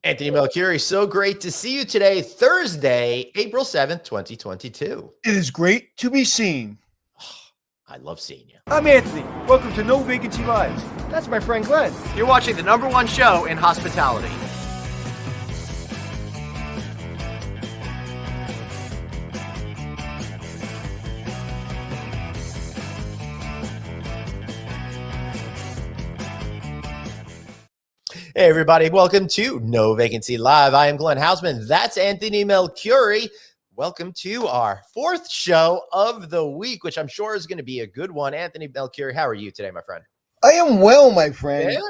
Anthony Melchiori, so great to see you today, Thursday, April 7th, 2022. It is great to be seen. I love seeing you. I'm Anthony. Welcome to No Vacancy Live. That's my friend Glenn. You're watching the #1 show in hospitality. Hey, everybody. Welcome to No Vacancy Live. I am Glenn Hausman. That's Anthony Melchiori. Welcome to our fourth show of the week, which I'm sure is going to be a good one. Anthony Melchiori, how are you today, my friend? I am well, my friend. Yeah.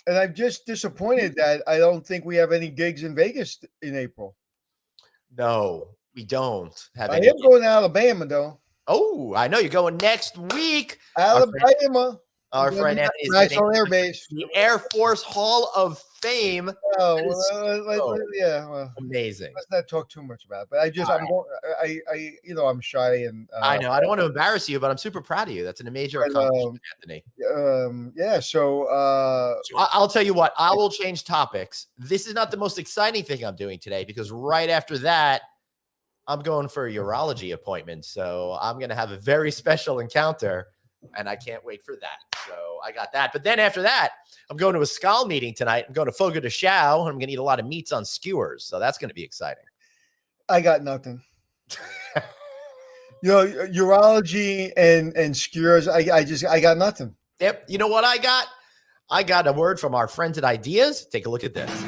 And I'm just disappointed that I don't think we have any gigs in Vegas in April. No, we don't have I any. am going to Alabama, though. Oh, I know you're going next week. Alabama. Our friend Anthony is nice on Air Base. the Air Force Hall of Fame. Oh, yeah. Well, amazing. let's not talk too much about it. But I'm shy and I know. I don't want to embarrass you, but I'm super proud of you. That's an amazing accomplishment, Anthony. So I'll tell you what. I will change topics. This is not the most exciting thing I'm doing today because right after that, I'm going for a urology appointment. So I'm going to have a very special encounter. And I can't wait for that. So I got that. But then after that, I'm going to a SCAL meeting tonight. I'm going to Fogo de Chão. And I'm going to eat a lot of meats on skewers. So that's going to be exciting. I got nothing. Urology and skewers, I got nothing. Yep. You know what I got? I got a word from our friends at Ideas. Take a look at this.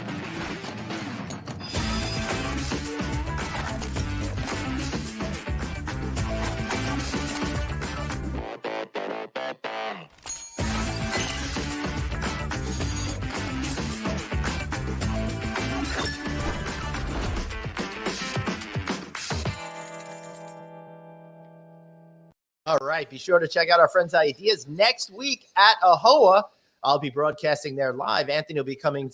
All right. Be sure to check out our friends' Ideas next week at AHOA. I'll be broadcasting there live. Anthony will be coming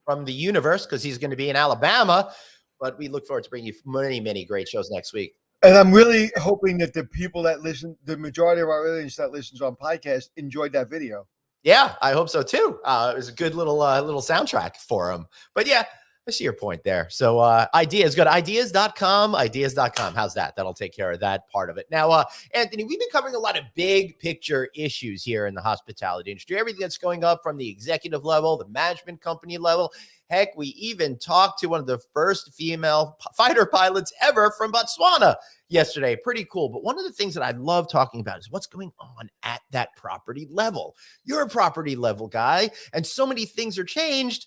from the universe because he's going to be in Alabama. But we look forward to bringing you many, many great shows next week. And I'm really hoping that the people that listen, the majority of our audience that listens on podcast, enjoyed that video. Yeah, I hope so too. It was a good little soundtrack for them. But yeah, I see your point there. So ideas, go to ideas.com, ideas.com. How's that? That'll take care of that part of it. Now, Anthony, we've been covering a lot of big picture issues here in the hospitality industry. Everything that's going up from the executive level, the management company level. Heck, we even talked to one of the first female fighter pilots ever from Botswana yesterday. Pretty cool. But one of the things that I love talking about is what's going on at that property level. You're a property level guy, and so many things are changed.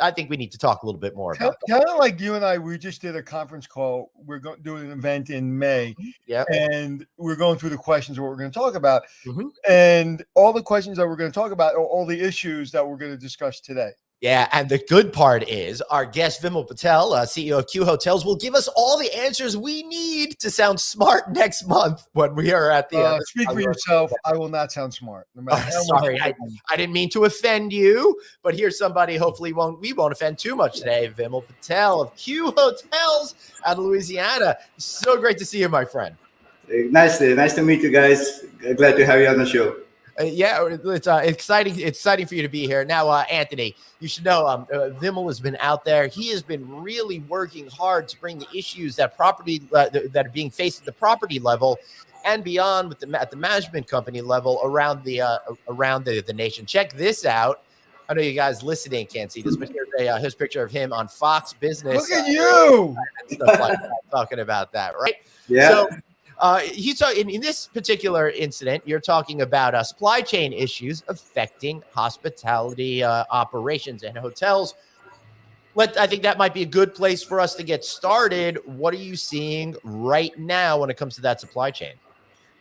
I think we need to talk a little bit more about that. Kind of like you and I, we just did a conference call. We're going to do an event in May. Yeah. And we're going through the questions of what we're going to talk about. Mm-hmm. And all the questions that we're going to talk about are all the issues that we're going to discuss today. Yeah, and the good part is our guest, Vimal Patel, CEO of Q Hotels, will give us all the answers we need to sound smart next month when we are at the speak for yourself. I will not sound smart. No matter how sorry, I didn't mean to offend you, but here's somebody hopefully we won't offend too much today. Vimal Patel of Q Hotels out of Louisiana. So great to see you, my friend. Nice to meet you guys. Glad to have you on the show. Yeah, it's exciting. It's exciting for you to be here. Now, Anthony, you should know Vimal has been out there. He has been really working hard to bring the issues that that are being faced at the property level and beyond at the management company level around the nation. Check this out. I know you guys listening can't see this, but here's his picture of him on Fox Business. Look at you. And stuff like that, talking about that, right? Yeah. So, in this particular incident, you're talking about supply chain issues affecting hospitality operations and hotels. I think that might be a good place for us to get started. What are you seeing right now when it comes to that supply chain?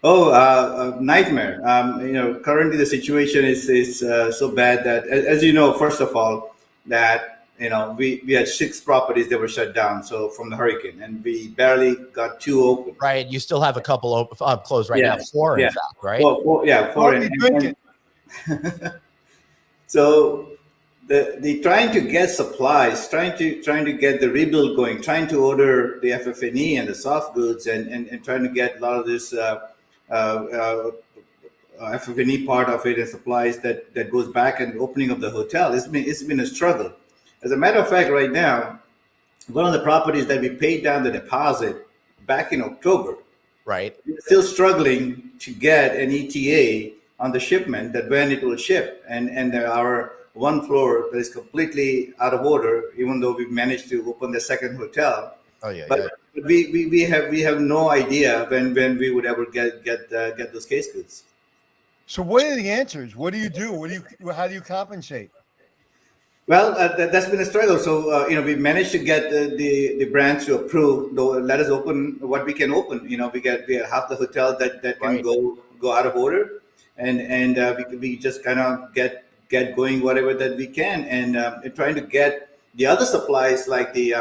Oh, nightmare. Currently the situation is so bad that, as you know, first of all, that we had 6 properties that were shut down. So from the hurricane, and we barely got 2 open. Right. You still have a couple closed right now. 4, in fact, right? 4. So the trying to get supplies, trying to get the rebuild going, trying to order the FF&E and the soft goods, and trying to get a lot of this FF&E part of it and supplies that goes back and opening of the hotel. It's been a struggle. As a matter of fact, right now, one of the properties that we paid down the deposit back in October, Right. we're still struggling to get an ETA on the shipment that when it will ship, and our one floor that is completely out of order, even though we managed to open the second hotel. Oh yeah. But Yeah. we have no idea when we would ever get those case goods. So what are the answers? What do you do? How do you compensate? Well, that's been a struggle. So we managed to get the brands to approve. Though, let us open what we can open. We have half the hotel that can Right. go out of order, and we just kind of get going whatever that we can, and trying to get the other supplies like the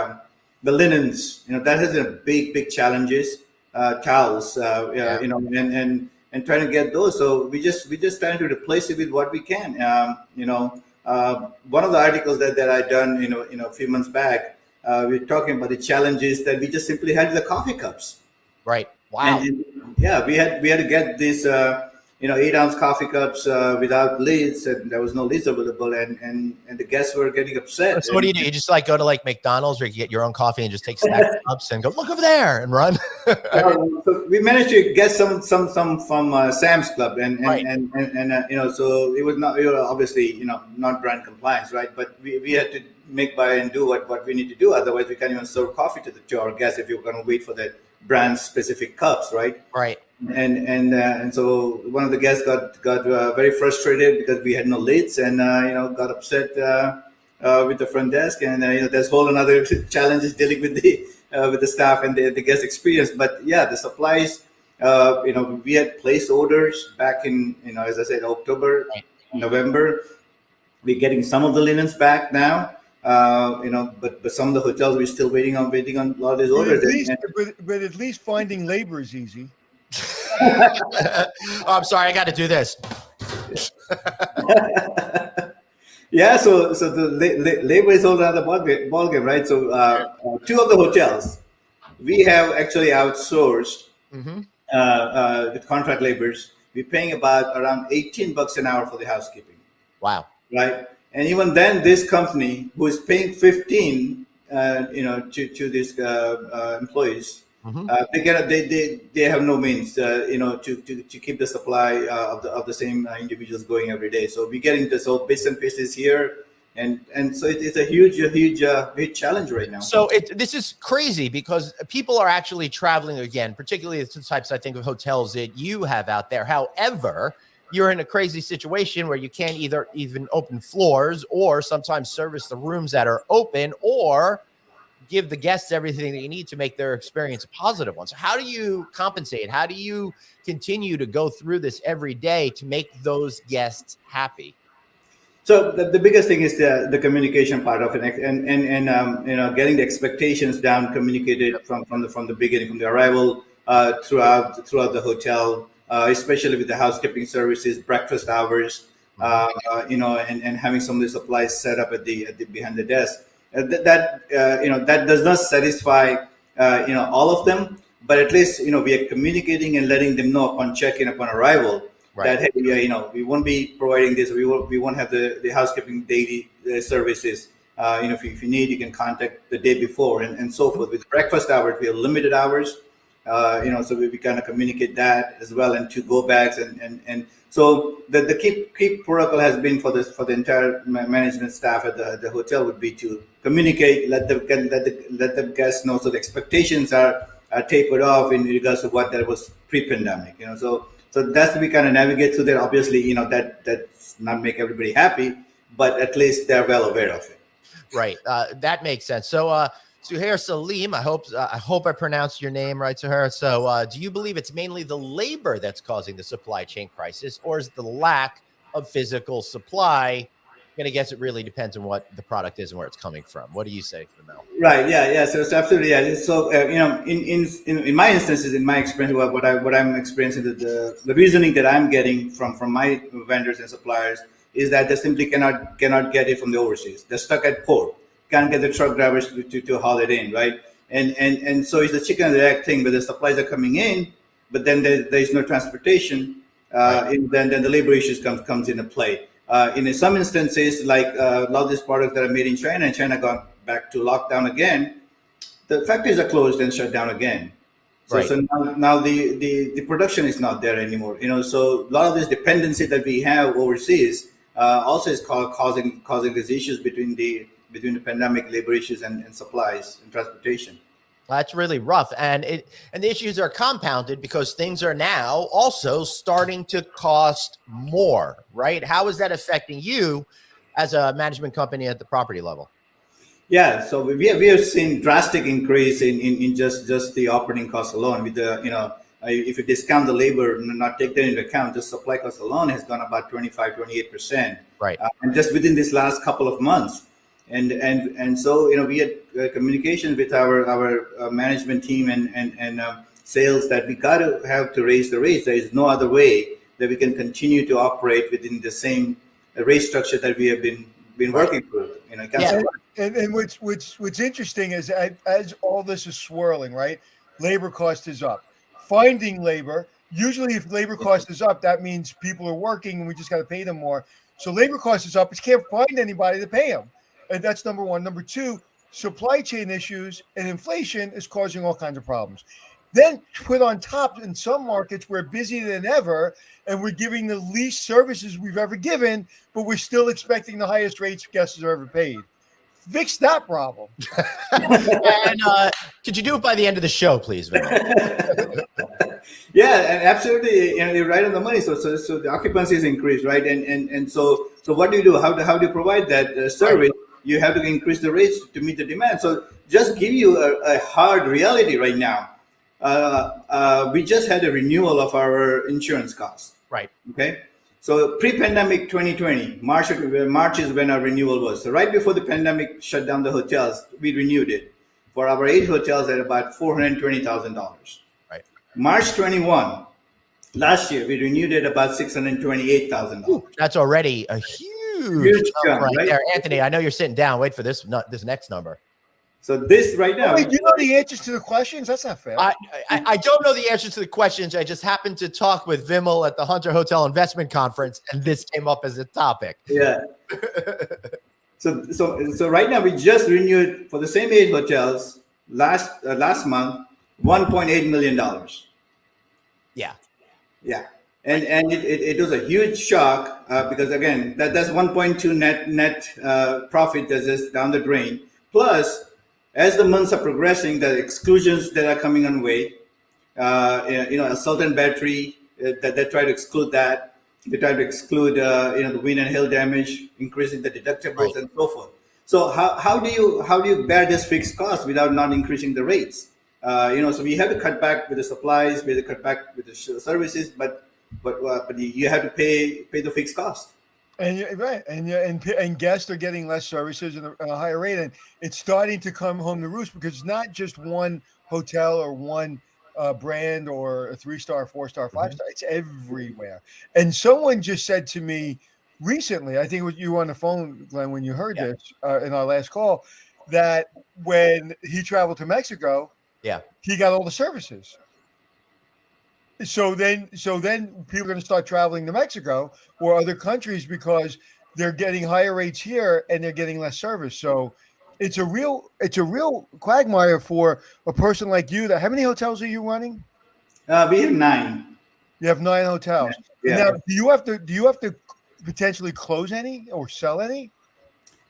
linens. That has been a big challenges. Towels, Yeah. and trying to get those. So we just trying to replace it with what we can. One of the articles that I done, a few months back, we're talking about the challenges that we just simply had with the coffee cups. Right. Wow. And yeah, we had to get these 8-ounce coffee cups without lids, and there was no lids available, and the guests were getting upset. So what do? You just like go to like McDonald's where you get your own coffee and just take stack of cups and go look over there and run? So we managed to get some from Sam's Club, and Right. so it was not, obviously, not brand compliance, right? But we had to make by and do what we need to do. Otherwise, we can't even serve coffee to our guests if you're going to wait for the brand specific cups, right? Right. And so one of the guests got very frustrated because we had no lids, and got upset with the front desk, and there's whole another challenges dealing with the staff and the guest experience. But yeah, the supplies, we had placed orders back in, as I said, October, Right. November. We're getting some of the linens back now, but some of the hotels we're still waiting on a lot of these orders. But at least finding labor is easy. Oh, I'm sorry. I got to do this. Yeah, so the labor is all another ballgame, right? So two of the hotels we have actually outsourced Mm-hmm. with contract laborers. We're paying about around $18 an hour for the housekeeping, Wow. right? And even then, this company who is paying 15, to these employees, Mm-hmm. they have no means, to keep the supply of the same individuals going every day. So we're getting this all bits and pieces here, and so it's a huge challenge right now. So this is crazy because people are actually traveling again, particularly the types, I think, of hotels that you have out there. However, you're in a crazy situation where you can't either even open floors or sometimes service the rooms that are open or give the guests everything that you need to make their experience a positive one. So how do you compensate? How do you continue to go through this every day to make those guests happy? So the biggest thing is the communication part of it, and getting the expectations down, communicated from the beginning, from the arrival, throughout the hotel, especially with the housekeeping services, breakfast hours, and having some of the supplies set up at the behind the desk. That does not satisfy all of them, but at least we are communicating and letting them know upon check-in, upon arrival, Right. that hey, we won't be providing this. We won't have the housekeeping daily services. If you need, you can contact the day before, and so forth. With breakfast hours, we have limited hours. So we kind of communicate that as well, and to go bags, and so the key protocol has been for the entire management staff at the hotel would be to communicate, let the guests know, so the expectations are tapered off in regards to what that was pre-pandemic. So that's we kind of navigate through that. Obviously, that's not make everybody happy, but at least they're well aware of it. Right. That makes sense. So, Suhair Salim, I hope I pronounced your name right, Suhair. So, do you believe it's mainly the labor that's causing the supply chain crisis, or is the lack of physical supply? And I guess it really depends on what the product is and where it's coming from. What do you say, Vimal? Right. Yeah. So it's absolutely. Yeah. So in my instances, in my experience, what I'm experiencing, the reasoning that I'm getting from my vendors and suppliers is that they simply cannot get it from the overseas. They're stuck at port. Can't get the truck drivers to haul it in, right? And so it's the chicken and the egg thing, where the supplies are coming in, but then there is no transportation, Right. and then the labor issues comes into play. In some instances, like a lot of these products that are made in China, and China got back to lockdown again, the factories are closed and shut down again. So, Right. so now the production is not there anymore. So a lot of this dependency that we have overseas also is causing these issues between the pandemic, labor issues, and supplies and transportation. That's really rough, and the issues are compounded because things are now also starting to cost more, right? How is that affecting you as a management company at the property level? Yeah, so we have seen drastic increase in just the operating costs alone. With the if you discount the labor and not take that into account, just supply cost alone has gone about 25-28%, Right. And just within this last couple of months. And so we had communication with our management team and sales that we got to have to raise the rates. There is no other way that we can continue to operate within the same rate structure that we have been working through. Yeah. And what's interesting is as all this is swirling, right? Labor cost is up. Finding labor, usually if labor cost is up, that means people are working and we just got to pay them more. So labor cost is up, but you can't find anybody to pay them. And that's number one. Number two, supply chain issues and inflation is causing all kinds of problems. Then put on top, in some markets, we're busier than ever, and we're giving the least services we've ever given, but we're still expecting the highest rates guests have ever paid. Fix that problem. And could you do it by the end of the show, please, Vimal? Yeah, and absolutely, you're right on the money. So the occupancy is increased, right? And so what do you do? How do you provide that service? Right. You have to increase the rates to meet the demand. So just give you a hard reality right now. We just had a renewal of our insurance costs. Right. Okay. So pre-pandemic 2020, March is when our renewal was. So right before the pandemic shut down the hotels, we renewed it for our 8 hotels at about $420,000. Right. March 21, last year, we renewed it about $628,000. That's already a huge jump right there. Anthony, I know you're sitting down. Wait for this next number. So this right now. Wait, you know the answers to the questions? That's not fair. I don't know the answers to the questions. I just happened to talk with Vimal at the Hunter Hotel Investment Conference, and this came up as a topic. Yeah. So right now we just renewed for the same 8 hotels last month, $1.8 million. Yeah. Yeah. And it was a huge shock because again that's 1.2 net profit that's just down the drain. Plus, as the months are progressing, the exclusions that are coming on way, assault and battery, that they try to exclude that. They try to exclude, the wind and hail damage, increasing the deductibles, right, and so forth. So how do you bear this fixed cost without not increasing the rates? So we have to cut back with the supplies, we have to cut back with the services, but you have to pay the fixed cost. And right, and guests are getting less services and a higher rate, and it's starting to come home to roost because it's not just one hotel or one brand or a 3-star, 4-star, 5-star. It's everywhere. And someone just said to me recently, I think you were on the phone, Glenn, when you heard this in our last call, that when he traveled to Mexico, he got all the services. So then people are going to start traveling to Mexico or other countries because they're getting higher rates here and they're getting less service. So it's a real quagmire for a person like you. How many hotels are you running? We have 9. You have 9 hotels. Yeah. Now, do you have to potentially close any or sell any?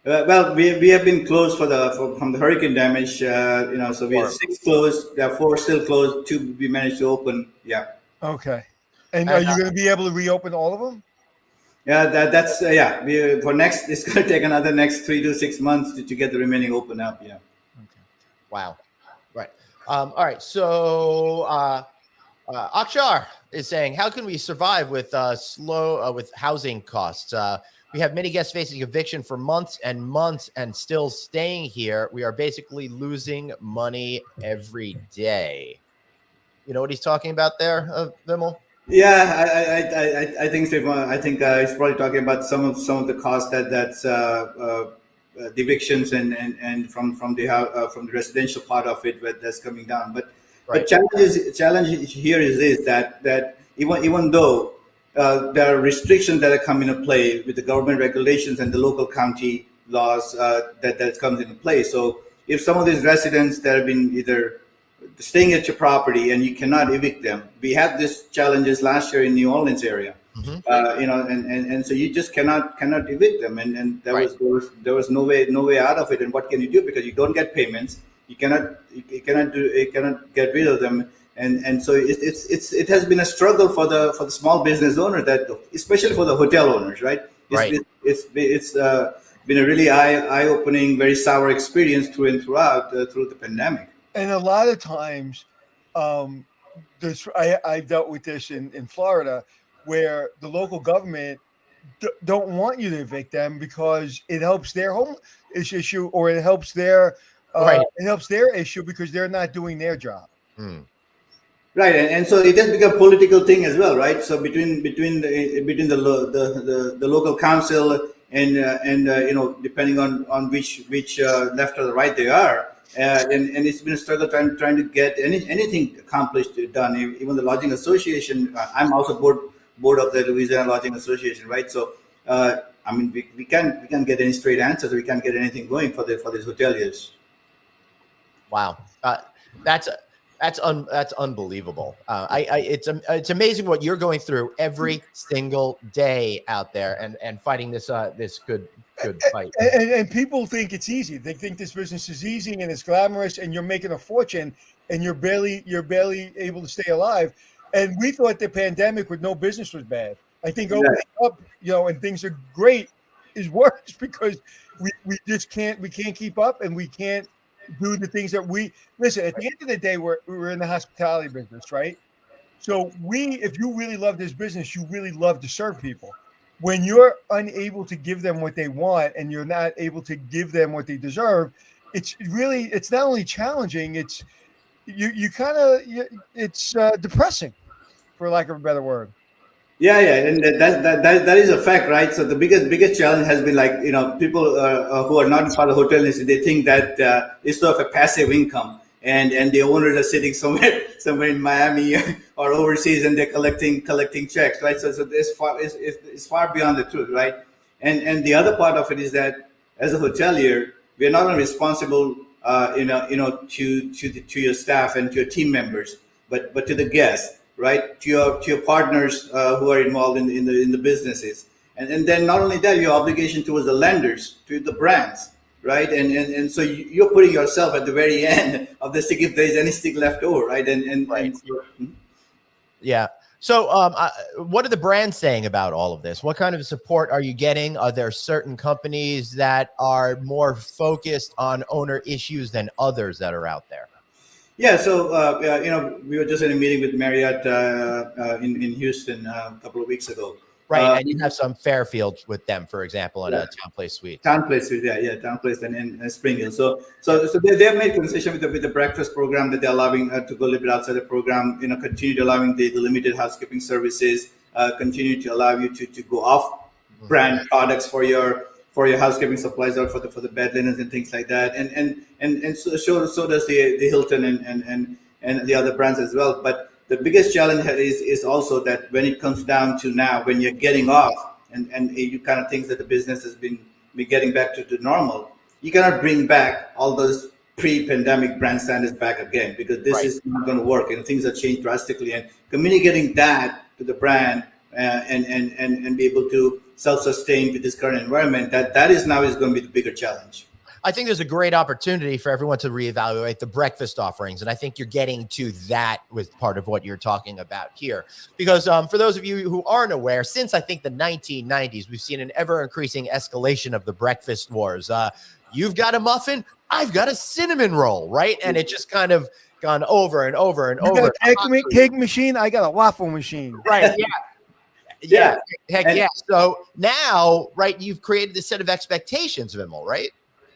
Well, we have been closed from the hurricane damage. So we have 6 closed. There are 4 still closed. 2 we managed to open. Yeah. Okay. And are you going to be able to reopen all of them? Yeah, that's for next. It's going to take another next 3 to 6 months to get the remaining open up. Yeah. Okay. Wow. Right. All right. So Akshar is saying, how can we survive with with housing costs? We have many guests facing eviction for months and months and still staying here. We are basically losing money every day. You know what he's talking about there, Vimal? Yeah, I think so. I think he's probably talking about some of the costs that's the evictions and from the residential part of it that's coming down. But challenge here is that even though there are restrictions that are come into play with the government regulations and the local county laws that comes into play. So if some of these residents that have been either staying at your property and you cannot evict them, we had these challenges last year in New Orleans area. And so you just cannot evict them, and there was no way out of it. And what can you do, because you don't get payments, you cannot get rid of them. And so it has been a struggle for the small business owner, that especially for the hotel owners, right? It's been a really eye-opening, very sour experience through and through the pandemic. And a lot of times, I've dealt with this in Florida, where the local government don't want you to evict them because it helps their home issue, or it helps their issue because they're not doing their job. Right, and so it has become a political thing as well, right? So between the local council and depending on which left or the right they are, and it's been a struggle trying to get anything accomplished, done. Even the lodging association, I'm also board of the Louisiana Lodging Association, right? So we can't get any straight answers. We can't get anything going for these hoteliers. Wow, that's unbelievable. It's amazing what you're going through every single day out there, and fighting this good fight. And people think it's easy. They think this business is easy and it's glamorous, and you're making a fortune, and you're barely able to stay alive. And we thought the pandemic with no business was bad. I think opening up, and things are great is worse, because we just can't keep up, and we can't do the things that listen. At the end of the day, we're in the hospitality business, right? So if you really love this business, you really love to serve people. When you're unable to give them what they want, and you're not able to give them what they deserve, it's not only challenging, it's it's depressing, for lack of a better word. Yeah, and that is a fact, right? So the biggest challenge has been, like, people who are not part of the hotel industry, they think that it's sort of a passive income, and the owners are sitting somewhere in Miami or overseas, and they're collecting checks, right? So it's far beyond the truth, right? And the other part of it is that as a hotelier, we are not only responsible, to your staff and to your team members, but to the guests, right? To your partners who are involved in the businesses, and then not only that, your obligation towards the lenders, to the brands, right? And so you're putting yourself at the very end of the stick, if there is any stick left over, right? Yeah. So what are the brands saying about all of this? What kind of support are you getting? Are there certain companies that are more focused on owner issues than others that are out there? Yeah, so we were just in a meeting with Marriott in Houston a couple of weeks ago. Right, and you have some Fairfield with them, for example, at a Town Place Suite. Town Place Suite, Town Place and Spring Hill. So they have made concession with the breakfast program, that they're allowing to go a little bit outside the program. Continue to allowing the limited housekeeping services. Continue to allow you to go off brand products for your housekeeping supplies, or for the bed linens and things like that. And so does the Hilton and the other brands as well. But the biggest challenge is also that when it comes down to now, when you're getting off, and you kind of think that the business has been getting back to normal, you cannot bring back all those pre-pandemic brand standards back again, because this is not going to work, and things have changed drastically. And communicating that to the brand and be able to self-sustain with this current environment, that is going to be the bigger challenge. I think there's a great opportunity for everyone to reevaluate the breakfast offerings. And I think you're getting to that with part of what you're talking about here. Because for those of you who aren't aware, since I think the 1990s, we've seen an ever-increasing escalation of the breakfast wars. You've got a muffin, I've got a cinnamon roll, right? And it just kind of gone over and over and over. You got a cake machine, I got a waffle machine. Right, yeah. Heck yeah. So now, right, you've created this set of expectations, Vimal, right?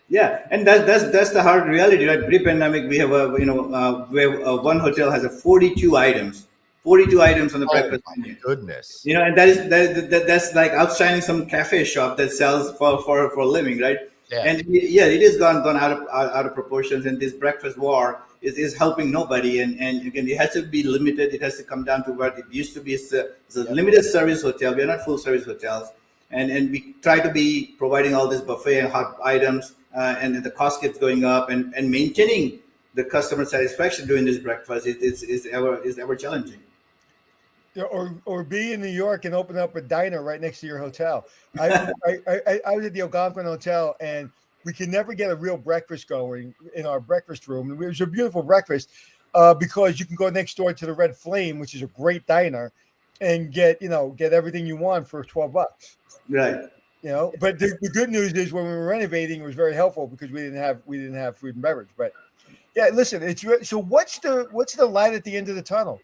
Yeah, and that's the hard reality, right? Pre-pandemic, we have one hotel has 42 items on the breakfast menu. Goodness. And that's like outshining some cafe shop that sells for a living, right? Yeah. And yeah, it has gone out of proportions, and this breakfast war is helping nobody. And again, it has to be limited. It has to come down to what it used to be. It's a limited service hotel. We are not full service hotels, and we try to be providing all this buffet and hot items, and the cost keeps going up, and maintaining the customer satisfaction during this breakfast is ever challenging. Yeah, or be in New York and open up a diner right next to your hotel. I was at the Algonquin Hotel, and we could never get a real breakfast going in our breakfast room. It was a beautiful breakfast because you can go next door to the Red Flame, which is a great diner, and get everything you want for $12. Right. But the good news is when we were renovating, it was very helpful because we didn't have food and beverage. But yeah, listen, so what's the light at the end of the tunnel?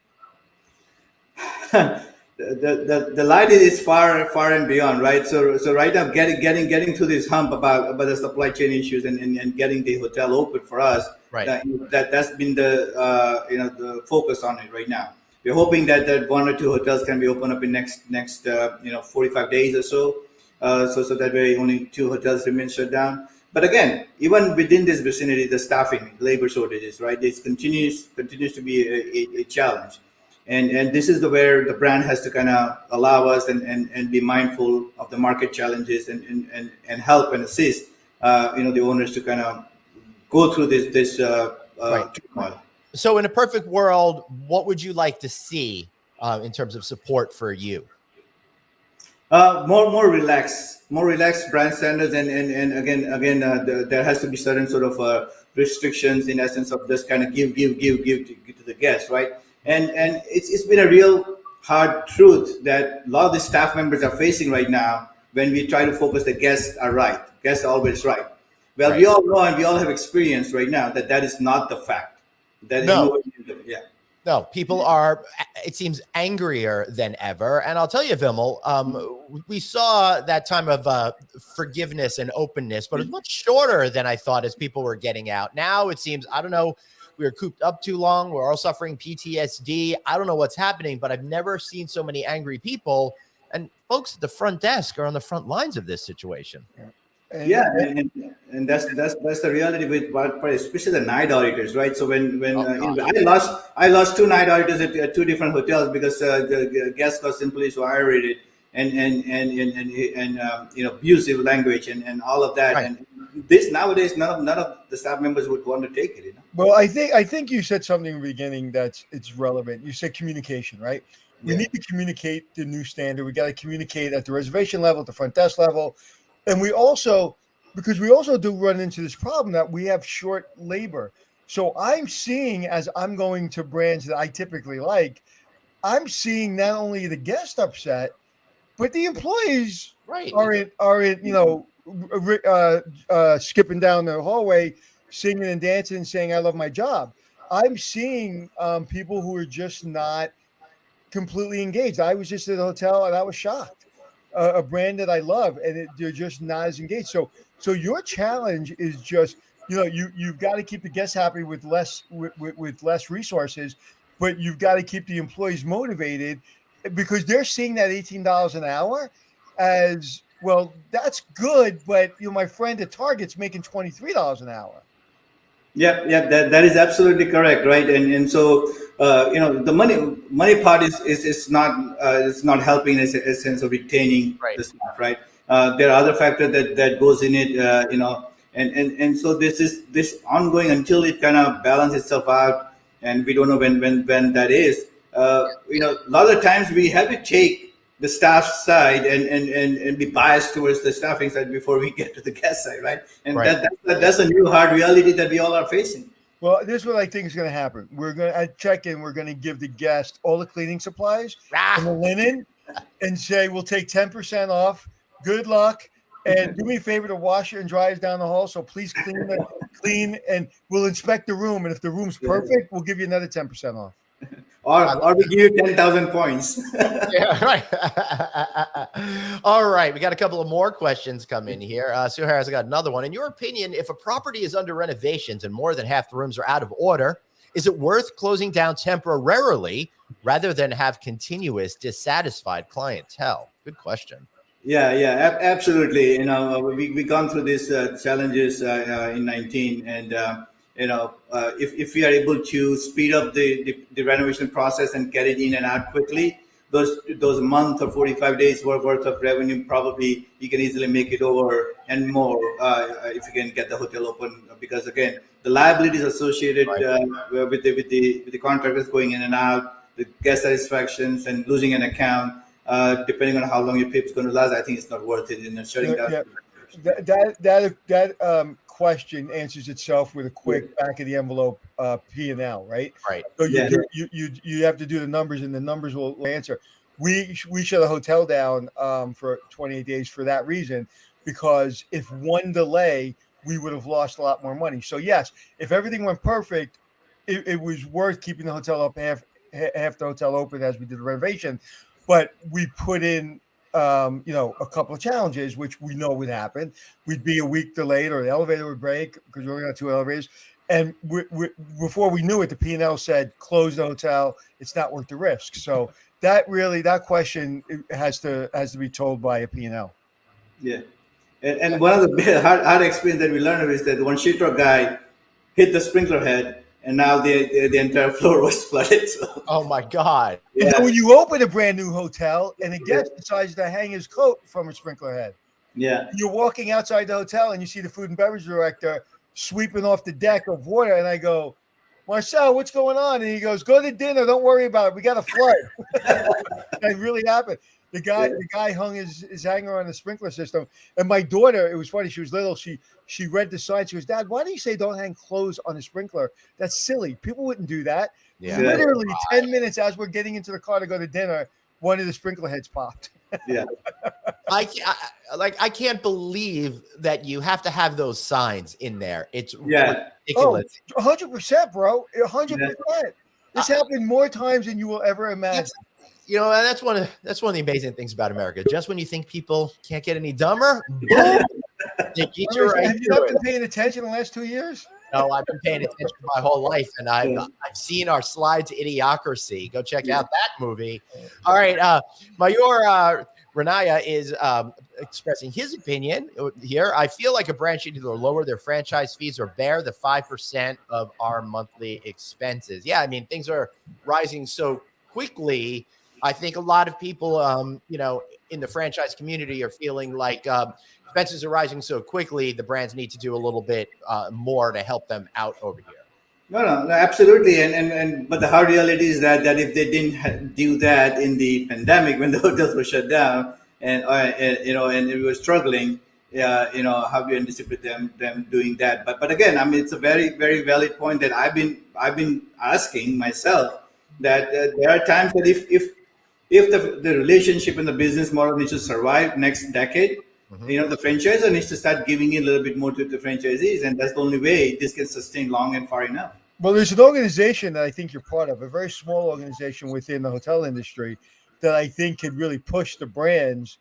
The light is far and beyond, right? So right now, getting to this hump about the supply chain issues and getting the hotel open for us, Right. That's been the focus on it right now. We're hoping that one or two hotels can be opened up in next 45 days or so, so that way only 2 hotels remain shut down. But again, even within this vicinity, the staffing, labor shortages, right? It continues to be a challenge. And this is where the brand has to kind of allow us and be mindful of the market challenges and help and assist the owners to kind of go through this Right. turmoil. So in a perfect world, what would you like to see in terms of support for you? More relaxed brand standards, and again, there has to be certain sort of restrictions in essence of just kind of give to the guests, right? And it's been a real hard truth that a lot of the staff members are facing right now when we try to focus the guests are right. Guests are always right. Well, Right. we all know and we all have experienced right now that is not the fact. That No. yeah. No, people are, it seems, angrier than ever. And I'll tell you, Vimal, we saw that time of forgiveness and openness, but it was much shorter than I thought as people were getting out. Now it seems, I don't know, we were cooped up too long. We're all suffering PTSD. I don't know what's happening, but I've never seen so many angry people. And folks at the front desk are on the front lines of this situation. And that's the reality with especially the night auditors, right? So when I lost 2 night auditors at 2 different hotels because the guests got simply so irritated and abusive language and all of that. Right. And this nowadays none of the staff members would want to take it. Well, I think you said something in the beginning it's relevant. You said communication, right? We need to communicate the new standard. We got to communicate at the reservation level, at the front desk level. And we also do run into this problem that we have short labor. So I'm seeing, as I'm going to brands that I typically like, I'm seeing not only the guest upset, but the employees Right. aren't skipping down the hallway, singing and dancing and saying, I love my job. I'm seeing people who are just not completely engaged. I was just at a hotel and I was shocked. A brand that I love, and they're just not as engaged. So your challenge is just, you've got to keep the guests happy with less resources, but you've got to keep the employees motivated because they're seeing that $18 an hour as well. That's good, but my friend at Target's making $23 an hour. Yeah, that is absolutely correct, right? And so the money part is not helping in a sense of retaining Right. the staff, right? There are other factors that goes in it, and so this ongoing until it kind of balances itself out, and we don't know when that is. A lot of times we have to take the staff side and be biased towards the staffing side before we get to the guest side, right? And Right. that's a new hard reality that we all are facing. Well, this is what I think is going to happen. At check-in, we're going to give the guest all the cleaning supplies and the linen and say, we'll take 10% off. Good luck. And do me a favor to wash it and dry it down the hall. So please clean, and we'll inspect the room. And if the room's perfect, we'll give you another 10% off. Or we give you 10,000 points. Yeah, right. All right. We got a couple of more questions come in here. Suhair has got another one. In your opinion, if a property is under renovations and more than half the rooms are out of order, is it worth closing down temporarily rather than have continuous dissatisfied clientele? Good question. Absolutely. We gone through these challenges in 19, and if we are able to speed up the renovation process and get it in and out quickly, those month or 45 days worth of revenue, probably you can easily make it over and more if you can get the hotel open. Because again, the liabilities associated Right. with the contractors going in and out, the guest satisfactions, and losing an account, depending on how long your PIP is going to last, I think it's not worth it in shutting down. Yeah. That question answers itself with a quick back of the envelope P&L, right? Right. So Yeah. you have to do the numbers, and the numbers will answer. We shut a hotel down for 28 days for that reason, because if one delay, we would have lost a lot more money. So yes, if everything went perfect, it was worth keeping the hotel up half the hotel open as we did the renovation. But we put in a couple of challenges, which we know would happen. We'd be a week delayed, or the elevator would break because we only got 2 elevators. And before we knew it, the P&L said, close the hotel. It's not worth the risk. So that question has to be told by a P&L. Yeah. And one of the hard experience that we learned is that one sheetrock guy hit the sprinkler head, and now the entire floor was flooded. So Oh my God. And yeah, then when you open a brand new hotel and a guest decides to hang his coat from a sprinkler head, yeah, you're walking outside the hotel and you see the food and beverage director sweeping off the deck of water. And I go, Marcel, what's going on? And he goes, go to dinner. Don't worry about it. We got a flood. That really happened. The guy hung his hanger on the sprinkler system. And my daughter, it was funny. She was little. She read the sign. She goes, Dad, why do you say don't hang clothes on the sprinkler? That's silly. People wouldn't do that. Yeah. Literally 10 minutes as we're getting into the car to go to dinner, one of the sprinkler heads popped. yeah. I can't believe that you have to have those signs in there. It's Yeah. ridiculous. 100%, bro. 100%. This happened more times than you will ever imagine. That's one of the amazing things about America. Just when you think people can't get any dumber, boom, they get you right Have you to not it. been paying attention the last 2 years? No, I've been paying attention my whole life, and I've seen our Slide to Idiocracy. Go check out that movie. All right, Mayur Renaya is expressing his opinion here. I feel like a brand should either lower their franchise fees or bear the 5% of our monthly expenses. Yeah, I mean, things are rising so quickly. I think a lot of people, in the franchise community are feeling like expenses are rising so quickly. The brands need to do a little bit more to help them out over here. No, absolutely. But the hard reality is that if they didn't do that in the pandemic when the hotels were shut down and we were struggling, how do you anticipate them doing that? But again, I mean, it's a very, very valid point that I've been asking myself, that there are times that if the relationship and the business model needs to survive next decade, the franchisor needs to start giving in a little bit more to the franchisees, and that's the only way this can sustain long and far enough. Well, there's an organization that I think you're part of, a very small organization within the hotel industry that I think could really push the brands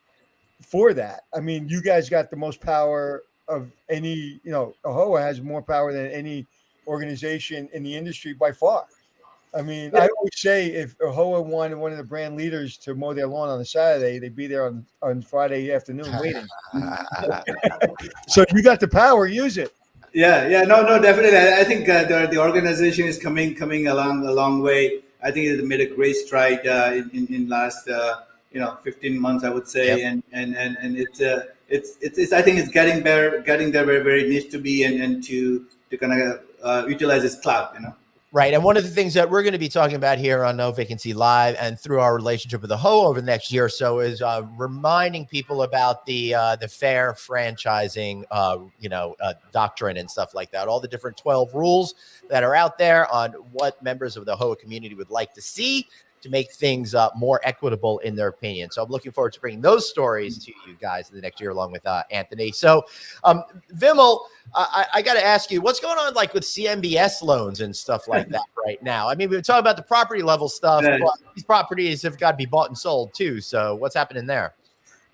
for that. I mean, you guys got the most power of any, AHOA has more power than any organization in the industry by far. I mean, I always say if AHOA wanted one of the brand leaders to mow their lawn on a Saturday, they'd be there on Friday afternoon waiting. So you got the power, use it. Yeah, no, definitely. I think the organization is coming along a long way. I think it made a great stride in last 15 months, I would say, Yep. and it's I think it's getting there where it needs to be, and to kind of utilize its clout, Right. And one of the things that we're going to be talking about here on No Vacancy Live and through our relationship with the Ho over the next year or so is reminding people about the fair franchising, doctrine and stuff like that. All the different 12 rules that are out there on what members of the HOA community would like to see to make things more equitable in their opinion. So I'm looking forward to bringing those stories to you guys in the next year along with Anthony. So Vimal, I got to ask you, what's going on like with CMBS loans and stuff like that right now? I mean, we've been talking about the property level stuff, Right. but these properties have got to be bought and sold too. So what's happening there?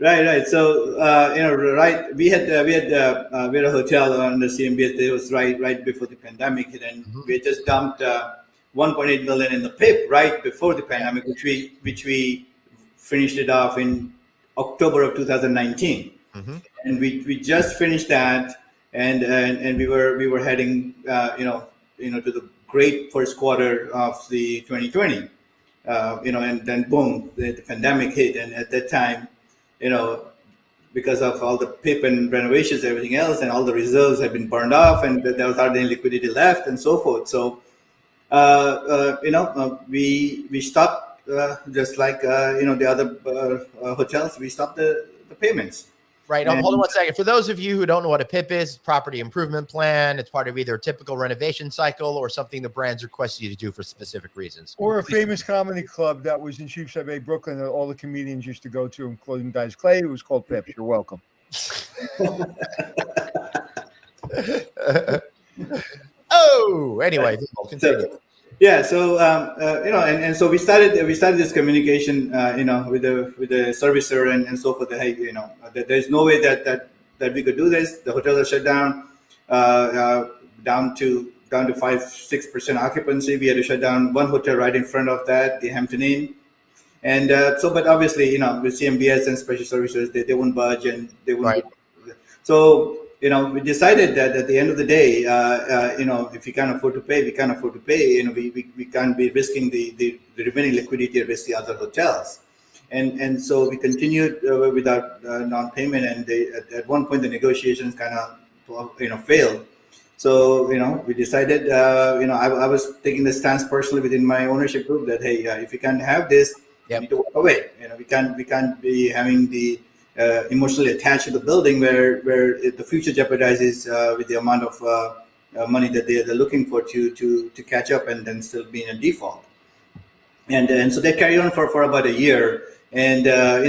Right. So we had a hotel on the CMBS. It was right before the pandemic hit, and we just dumped 1.8 million in the PIP right before the pandemic, which we finished it off in October of 2019, and we just finished that, and we were heading to the great first quarter of the 2020, and then boom, the pandemic hit, and at that time, you know, because of all the PIP and renovations, and everything else, and all the reserves had been burned off, and there was hardly any liquidity left, and so forth. So, we stopped, just like the other hotels. We stopped the payments. Right. Hold on one second. For those of you who don't know what a PIP is, property improvement plan, it's part of either a typical renovation cycle or something the brands request you to do for specific reasons. Or a famous comedy club that was in Sheepshead Bay, Brooklyn, that all the comedians used to go to, including Dice Clay. It was called Pips. You're welcome. Anyway, we'll continue. Yeah, so and so we started this communication, with the servicer and so forth. That, hey, that there's no way that we could do this. The hotels are shut down, down to 5-6% occupancy. We had to shut down one hotel right in front of that, the Hampton Inn, and but obviously, with CMBS and special services, they wouldn't budge, and they wouldn't. Right. So we decided that at the end of the day, if we can't afford to pay, we can't afford to pay. We can't be risking the remaining liquidity and risk the other hotels. And so we continued with our non-payment, and at one point the negotiations kind of failed. So we decided, I was taking the stance personally within my ownership group that, hey, if we can't have this, we need to walk away. We can't be having the emotionally attached to the building where the future jeopardizes with the amount of money that they're looking for to catch up and then still be in a default. And so they carried on for about a year. And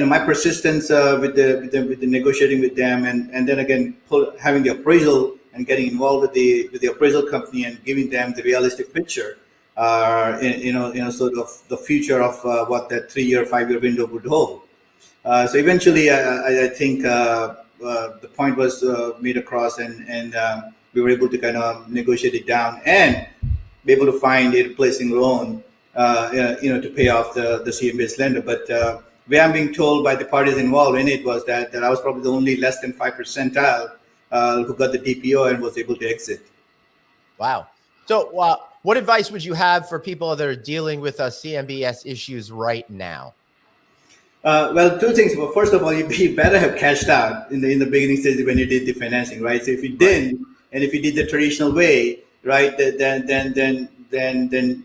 my persistence with the negotiating with them, and then again having the appraisal and getting involved with the appraisal company and giving them the realistic picture, sort of the future of what that 3-year, 5-year window would hold. So eventually, I think the point was made across, and we were able to kind of negotiate it down and be able to find a replacing loan, to pay off the CMBS lender. But way I'm being told by the parties involved in it was that I was probably the only less than 5 percentile who got the DPO and was able to exit. Wow. So what advice would you have for people that are dealing with CMBS issues right now? Well, two things. Well, first of all, you better have cashed out in the beginning stage when you did the financing, right? So if you didn't, and if you did the traditional way, right, then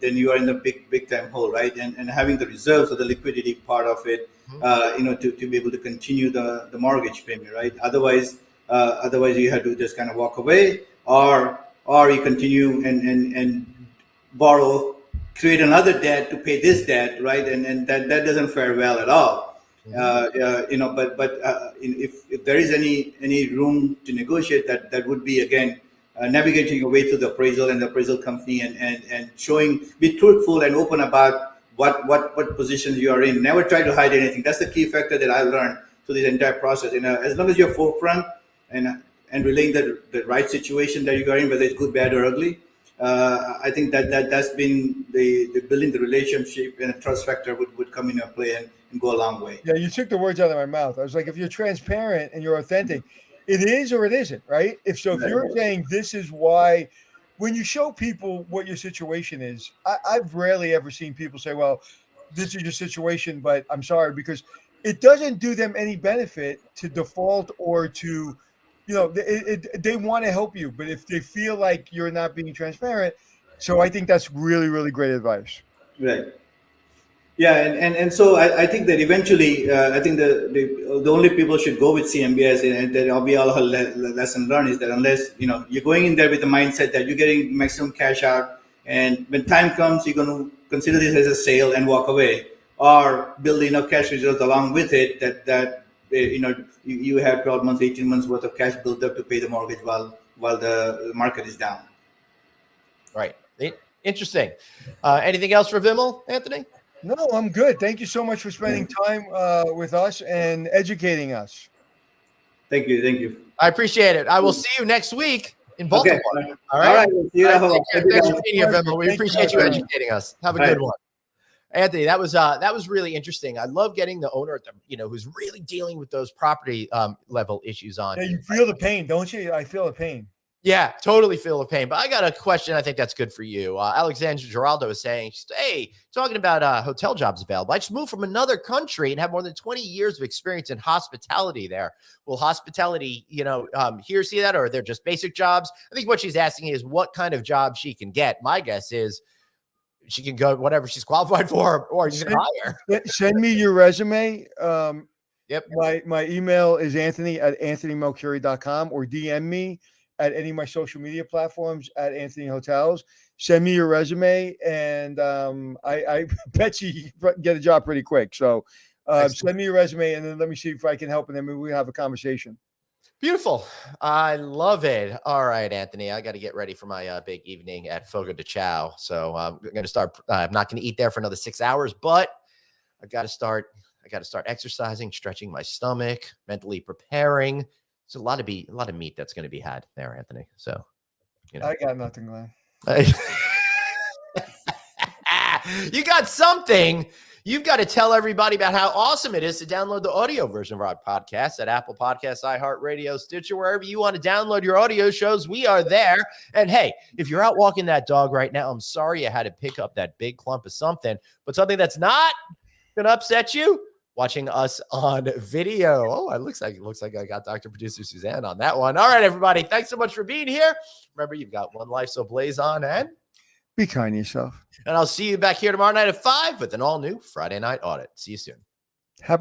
you are in the big time hole, right? And having the reserves or the liquidity part of it, to be able to continue the mortgage payment, right? Otherwise you have to just kind of walk away, or you continue and borrow, create another debt to pay this debt, right? And that doesn't fare well at all. If there is any room to negotiate, that would be, again, navigating your way through the appraisal and the appraisal company, and be truthful and open about what position you are in. Never try to hide anything. That's the key factor that I learned through this entire process. As long as you're forefront and relaying the right situation that you are in, whether it's good, bad, or ugly, I think that's been the building the relationship, and a trust factor would come into play and go a long way. Yeah, you took the words out of my mouth. I was like, if you're transparent and you're authentic, it is or it isn't, right? If you're saying this is why, when you show people what your situation is, I've rarely ever seen people say, well, this is your situation, but I'm sorry, because it doesn't do them any benefit to default or to, they want to help you, but if they feel like you're not being transparent, so I think that's really, really great advice. Right. Yeah, and so I think that eventually, I think the only people should go with CMBS, and that will be all lesson learned, is that unless you're going in there with the mindset that you're getting maximum cash out, and when time comes, you're going to consider this as a sale and walk away, or build enough cash reserves along with it that you have 12 months, 18 months worth of cash built up to pay the mortgage while the market is down. Right. Interesting. Anything else for Vimal, Anthony? No, I'm good. Thank you so much for spending time with us and educating us. Thank you. I appreciate it. I will see you next week in Baltimore. Okay. All right. See you. Thanks for being here, Vimal. We appreciate you educating us. Have a good one. Anthony, that was really interesting. I love getting the owner, who's really dealing with those property level issues on. Yeah, you feel the pain, don't you? I feel the pain. Yeah, totally feel the pain. But I got a question. I think that's good for you. Alexandra Giraldo is saying, hey, talking about hotel jobs available. I just moved from another country and have more than 20 years of experience in hospitality there. Will hospitality, here see that, or they're just basic jobs? I think what she's asking is what kind of job she can get. My guess is she can go whatever she's qualified for, or you can hire. Send me your resume. Yep. My email is anthony@anthonymelcuri.com, or DM me at any of my social media platforms at Anthony Hotels. Send me your resume, and I bet you can get a job pretty quick. So send me your resume, and then let me see if I can help, and then we'll have a conversation. Beautiful. I love it. All right, Anthony, I got to get ready for my big evening at Fogo de Chao. So I'm going to start. I'm not going to eat there for another 6 hours, but I got to start exercising, stretching my stomach, mentally preparing. There's a lot of meat that's going to be had there, Anthony. So, I got nothing, Glenn. You got something. You've got to tell everybody about how awesome it is to download the audio version of our podcast at Apple Podcasts, iHeartRadio, Stitcher, wherever you want to download your audio shows. We are there. And hey, if you're out walking that dog right now, I'm sorry you had to pick up that big clump of something, but something that's not going to upset you. Watching us on video. Oh, it looks like I got Dr. Producer Suzanne on that one. All right, everybody. Thanks so much for being here. Remember, you've got one life, so blaze on and be kind to yourself. And I'll see you back here tomorrow night at 5 with an all-new Friday Night Audit. See you soon. How about